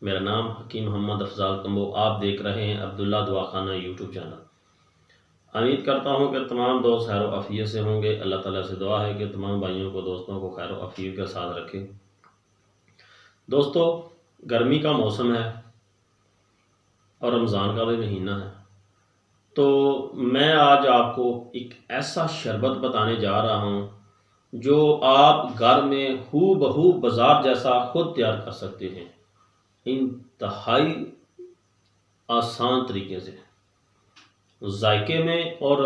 मेरा नाम हकीम मोहम्मद अफजाल कम्बो। आप देख रहे हैं अब्दुल्ला दुआखाना यूट्यूब चैनल। उम्मीद करता हूं कि तमाम दोस्त खैर आफियत से होंगे। अल्लाह ताला से दुआ है कि तमाम भाइयों को दोस्तों को खैर आफियत के साथ रखे। दोस्तों, गर्मी का मौसम है और रमज़ान का भी महीना है, तो मैं आज आपको एक ऐसा शरबत बताने जा रहा हूं जो आप घर में हू बहू बाजार जैसा खुद तैयार कर सकते हैं, इंतहाई आसान तरीके से, जायके में और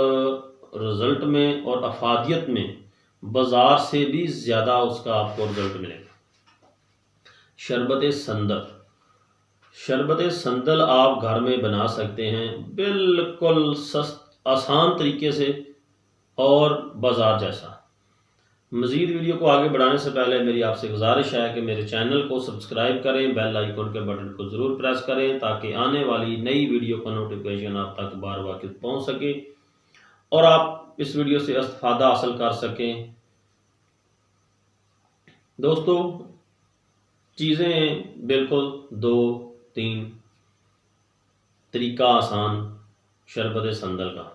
रिज़ल्ट में और अफादियत में बाजार से भी ज़्यादा उसका आपको रिज़ल्ट मिलेगा। शरबत संदल। शरबत संदल आप घर में बना सकते हैं बिल्कुल आसान तरीके से और बाजार जैसा। मज़ीद वीडियो को आगे बढ़ाने से पहले मेरी आपसे गुजारिश है कि मेरे चैनल को सब्सक्राइब करें, बेल आइकन के बटन को ज़रूर प्रेस करें ताकि आने वाली नई वीडियो का नोटिफिकेशन आप तक बार बार पहुंच सके और आप इस वीडियो से इस्तेफादा हासिल कर सकें। दोस्तों, चीज़ें बिल्कुल 2-3 तरीका आसान शरबत संदल का।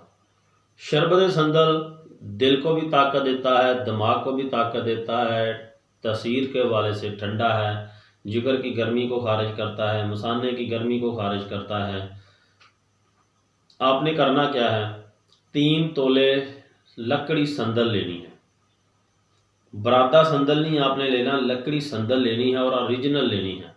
शरबत संदल दिल को भी ताकत देता है, दिमाग को भी ताकत देता है, तसीर के हवाले से ठंडा है, जिगर की गर्मी को खारिज करता है, मसाने की गर्मी को खारिज करता है। आपने करना क्या है, 3 तोले लकड़ी संदल लेनी है। बरादा संदल नहीं आपने लेना, लकड़ी संदल लेनी है और ओरिजिनल लेनी है।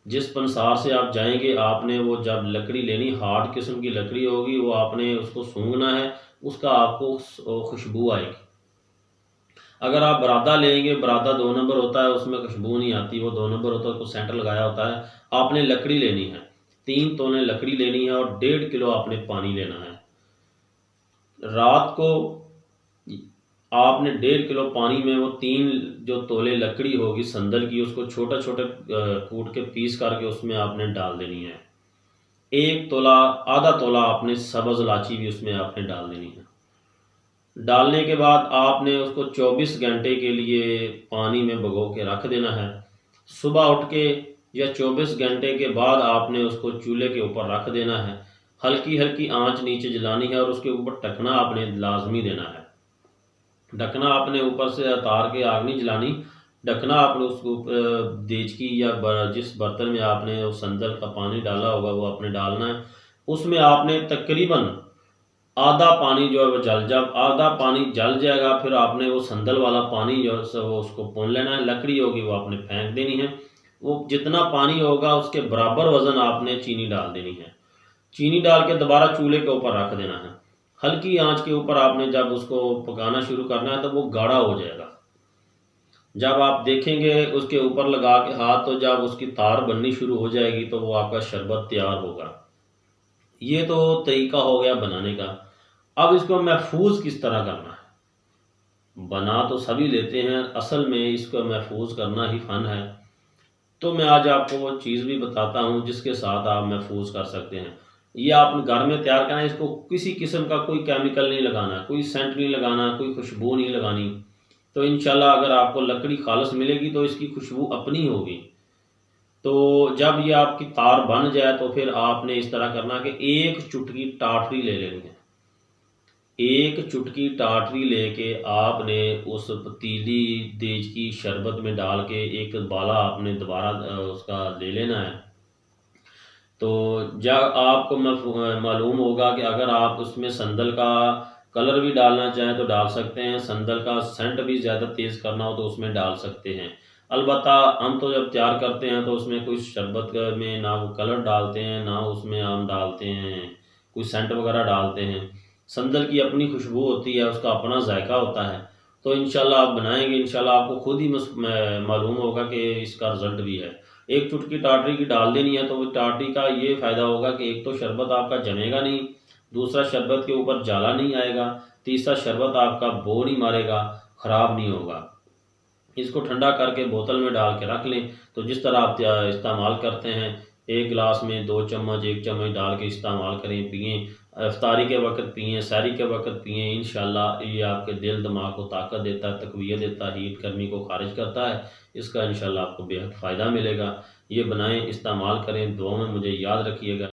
जिस पंसार से आप जाएंगे आपने वो जब लकड़ी लेनी, हार्ड किस्म की लकड़ी होगी, वो आपने उसको सूंघना है, उसका आपको खुशबू आएगी। अगर आप बरादा लेंगे, बरादा 2 नंबर होता है, उसमें खुशबू नहीं आती, वो 2 नंबर होता है, उसको सेंटर लगाया होता है। आपने लकड़ी लेनी है, 3 तोले लकड़ी लेनी है और 1.5 किलो आपने पानी लेना है। रात को आपने 1.5 किलो पानी में वो 3 जो तोले लकड़ी होगी संदल की, उसको छोटे छोटे कूट के पीस करके उसमें आपने डाल देनी है। 1 तोला आधा तोला आपने सब्ज़ इलायची भी उसमें आपने डाल देनी है। डालने के बाद आपने उसको 24 घंटे के लिए पानी में भिगो के रख देना है। सुबह उठ के या 24 घंटे के बाद आपने उसको चूल्हे के ऊपर रख देना है। हल्की हल्की आंच नीचे जलानी है और उसके ऊपर ढकना आपने लाजमी देना है। ढकना आपने ऊपर से उतार के आग नहीं जलानी, ढकना आपने उसको देचकी या जिस बर्तन में आपने उस संदल का पानी डाला होगा वो आपने डालना है। उसमें आपने तकरीबन आधा पानी जो है वो जब आधा पानी जल जाएगा, फिर आपने वो संदल वाला पानी जो है वो उसको पौन लेना है। लकड़ी होगी वो आपने फेंक देनी है। वो जितना पानी होगा उसके बराबर वजन आपने चीनी डाल देनी है। चीनी डाल के दोबारा चूल्हे के ऊपर रख देना है। हल्की आंच के ऊपर आपने जब उसको पकाना शुरू करना है तो वो गाढ़ा हो जाएगा। जब आप देखेंगे उसके ऊपर लगा के हाथ, तो जब उसकी तार बननी शुरू हो जाएगी तो वो आपका शरबत तैयार होगा। ये तो तरीका हो गया बनाने का। अब इसको महफूज किस तरह करना है। बना तो सभी लेते हैं, असल में इसको महफूज करना ही फन है। तो मैं आज आपको वो चीज़ भी बताता हूँ जिसके साथ आप महफूज कर सकते हैं। ये आप घर में तैयार करना है, इसको किसी किस्म का कोई केमिकल नहीं लगाना, कोई सेंट नहीं लगाना, कोई खुशबू नहीं लगानी। तो इंशाल्लाह अगर आपको लकड़ी खालिस मिलेगी तो इसकी खुशबू अपनी होगी। तो जब ये आपकी तार बन जाए तो फिर आपने इस तरह करना कि 1 चुटकी टाटरी ले लेनी है। 1 चुटकी टाटरी लेके आपने उस पतीली देज की शरबत में डाल के एक बाला आपने दोबारा उसका ले लेना है। तो जब आपको मालूम होगा कि अगर आप उसमें संदल का कलर भी डालना चाहें तो डाल सकते हैं, संदल का सेंट भी ज़्यादा तेज़ करना हो तो उसमें डाल सकते हैं। अलबत्ता हम तो जब तैयार करते हैं तो उसमें कोई शरबत में ना वो कलर डालते हैं, ना उसमें हम डालते हैं कोई सेंट वगैरह डालते हैं। संदल की अपनी खुशबू होती है, उसका अपना जायका होता है। तो इंशाल्लाह आप बनाएंगे, इंशाल्लाह आपको खुद ही मालूम होगा कि इसका रिजल्ट भी है। 1 चुटकी टाटरी की डाल देनी है तो वो टाटरी का ये फ़ायदा होगा कि एक तो शरबत आपका जमेगा नहीं, दूसरा शरबत के ऊपर जाला नहीं आएगा, तीसरा शरबत आपका बो नहीं मारेगा, ख़राब नहीं होगा। इसको ठंडा करके बोतल में डाल के रख लें। तो जिस तरह आप इस्तेमाल करते हैं, 1 गिलास में 2 चम्मच 1 चम्मच डाल के इस्तेमाल करें, पिएँ। इफ्तारी के वक्त पिएँ, सहरी के वक्त पिएँ। इंशाल्लाह ये आपके दिल दिमाग को ताकत देता है, तक़वियत देता है, हीट गर्मी को खारिज करता है। इसका इंशाल्लाह आपको बेहद फ़ायदा मिलेगा। ये बनाएं, इस्तेमाल करें। दुआ में मुझे याद रखिएगा।